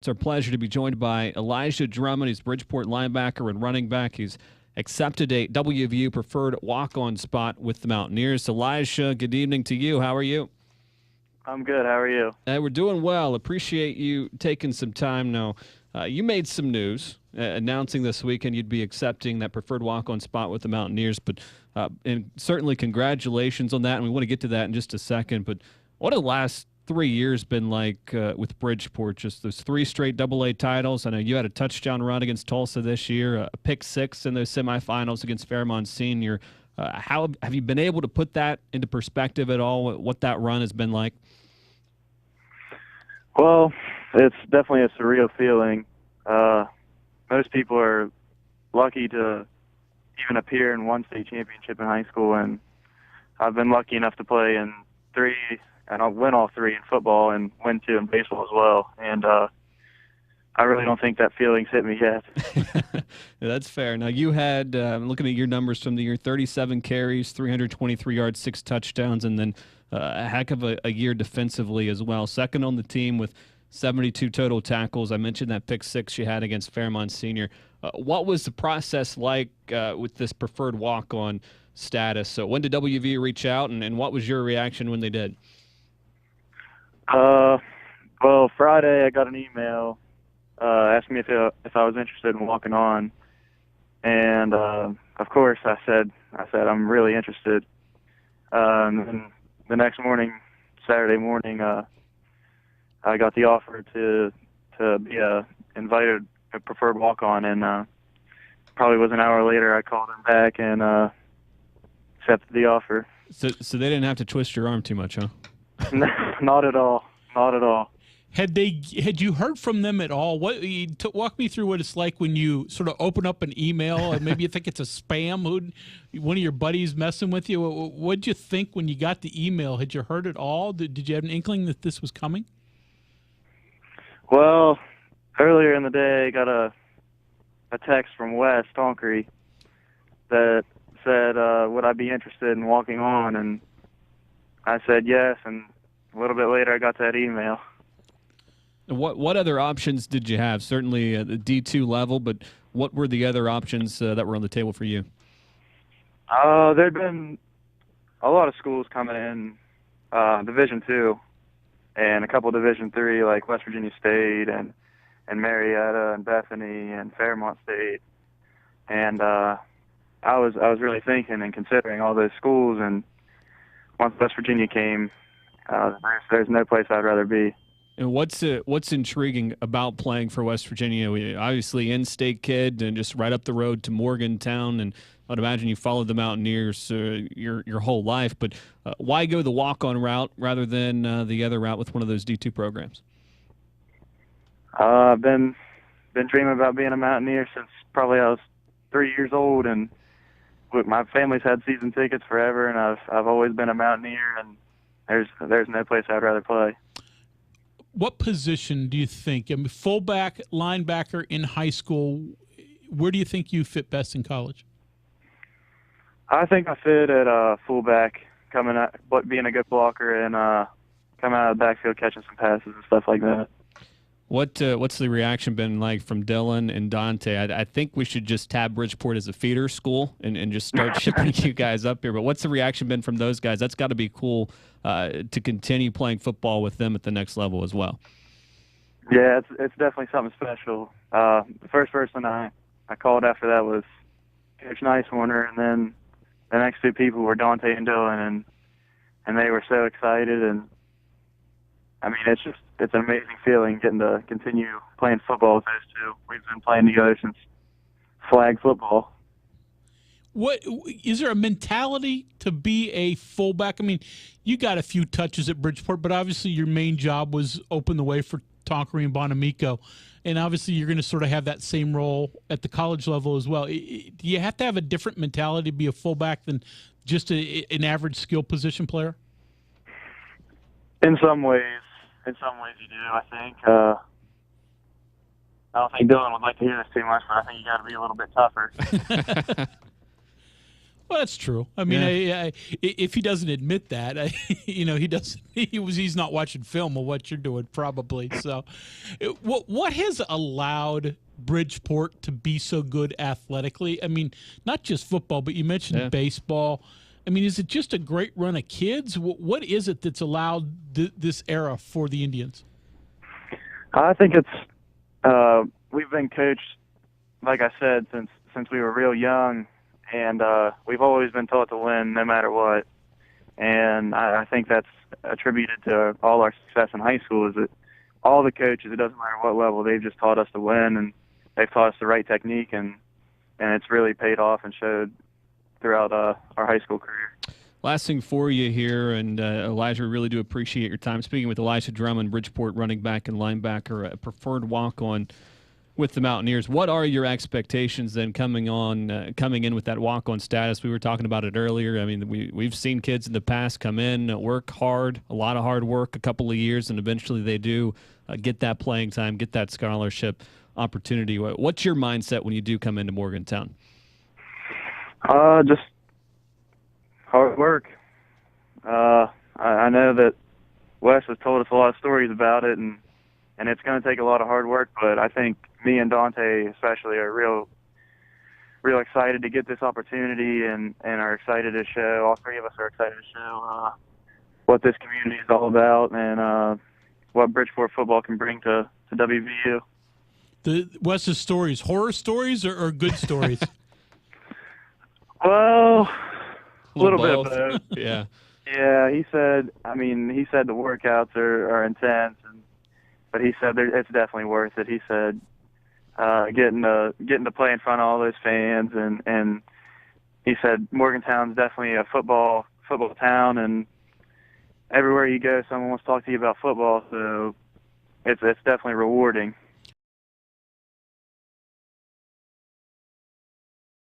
our pleasure to be joined by Elijah Drummond. He's Bridgeport linebacker and running back. He's accepted a WVU preferred walk-on spot with the Mountaineers. Elijah, good evening to you. How are you? I'm good. How are you? We're doing well. Appreciate you taking some time now. You made some news announcing this weekend you'd be accepting that preferred walk-on spot with the Mountaineers, and certainly congratulations on that, and we want to get to that in just a second. But what have the last 3 years been like with Bridgeport? Just those 3 straight AA titles. I know you had a touchdown run against Tulsa this year, a pick 6 in those semifinals against Fairmont Senior. How have you been able to put that into perspective at all, what that run has been like? Well, it's definitely a surreal feeling. Most people are lucky to even appear in one state championship in high school, and I've been lucky enough to play in 3, and I'll win all 3 in football and win 2 in baseball as well. And I really don't think that feeling's hit me yet. Yeah, that's fair. Now, you had, looking at your numbers from the year, 37 carries, 323 yards, 6 touchdowns, and then a heck of a year defensively as well. Second on the team with 72 total tackles. I mentioned that pick 6 you had against Fairmont Senior. What was the process like with this preferred walk-on status? So when did WVU reach out, and what was your reaction when they did? Well, Friday I got an email asking me if I was interested in walking on, and of course I said I'm really interested. And then the next morning, Saturday morning, I got the offer to be invited a preferred walk-on, and probably was an hour later I called him back and accepted the offer. So they didn't have to twist your arm too much, huh? Not at all. Not at all. Had you heard from them at all? Walk me through what it's like when you sort of open up an email and maybe you think it's a spam. One of your buddies messing with you. What'd you think when you got the email? Had you heard it all? Did you have an inkling that this was coming? Well, earlier in the day, I got a text from Wes Tonkery that said, would I be interested in walking on? And I said yes, and a little bit later I got that email. What other options did you have? Certainly at the D2 level, but what were the other options that were on the table for you? There'd been a lot of schools coming in Division II and a couple Division III, like West Virginia State and Marietta and Bethany and Fairmont State. And I was really thinking and considering all those schools, and once West Virginia came, there's no place I'd rather be. And what's intriguing about playing for West Virginia? Obviously, in-state kid and just right up the road to Morgantown, and I'd imagine you followed the Mountaineers your whole life. But why go the walk-on route rather than the other route with one of those D2 programs? I've been dreaming about being a Mountaineer since probably I was 3 years old, and my family's had season tickets forever, and I've always been a Mountaineer, and there's no place I'd rather play. What position do you think? I mean, fullback, linebacker in high school, where do you think you fit best in college? I think I fit at fullback, coming out, but being a good blocker and coming out of the backfield, catching some passes and stuff like that. What's the reaction been like from Dylan and Dante? I think we should just tab Bridgeport as a feeder school and just start shipping you guys up here. But what's the reaction been from those guys? That's got to be cool to continue playing football with them at the next level as well. Yeah, it's definitely something special. The first person I called after that was Coach Nicewarner, and then the next 2 people were Dante and Dylan, and they were so excited. And I mean, it's an amazing feeling getting to continue playing football with those 2. We've been playing together since flag football. What is there a mentality to be a fullback? I mean, you got a few touches at Bridgeport, but obviously your main job was open the way for Tonkery and Bonamico, and obviously you're going to sort of have that same role at the college level as well. Do you have to have a different mentality to be a fullback than just an average skill position player? In some ways you do. I think. I don't think Dylan would like to hear this too much, but I think you got to be a little bit tougher. Well, that's true. I mean, if he doesn't admit that, he doesn't. He's not watching film of what you're doing, probably. So, what has allowed Bridgeport to be so good athletically? I mean, not just football, but you mentioned baseball. I mean, is it just a great run of kids? What is it that's allowed this era for the Indians? I think it's we've been coached, like I said, since we were real young. And we've always been taught to win no matter what. And I think that's attributed to all our success in high school is that all the coaches, it doesn't matter what level, they've just taught us to win, and they've taught us the right technique, and it's really paid off and showed throughout our high school career. Last thing for you here, and Elijah, we really do appreciate your time. Speaking with Elijah Drummond, Bridgeport running back and linebacker, a preferred walk-on with the Mountaineers. What are your expectations then coming in with that walk-on status? We were talking about it earlier. I mean, we've seen kids in the past come in, work hard, a lot of hard work, a couple of years, and eventually they do get that playing time, get that scholarship opportunity. What's your mindset when you do come into Morgantown? Just hard work. I know that Wes has told us a lot of stories about it, and it's going to take a lot of hard work, but I think me and Dante especially are real excited to get this opportunity and are excited to show, all three of us are excited to show what this community is all about and what Bridgeport football can bring to WVU. Wes's stories, horror stories or good stories? Well, a little bit of both. Yeah. Yeah, he said the workouts are intense, but he said it's definitely worth it. He said getting to play in front of all those fans, and he said Morgantown's definitely a football town, and everywhere you go, someone wants to talk to you about football. So it's definitely rewarding.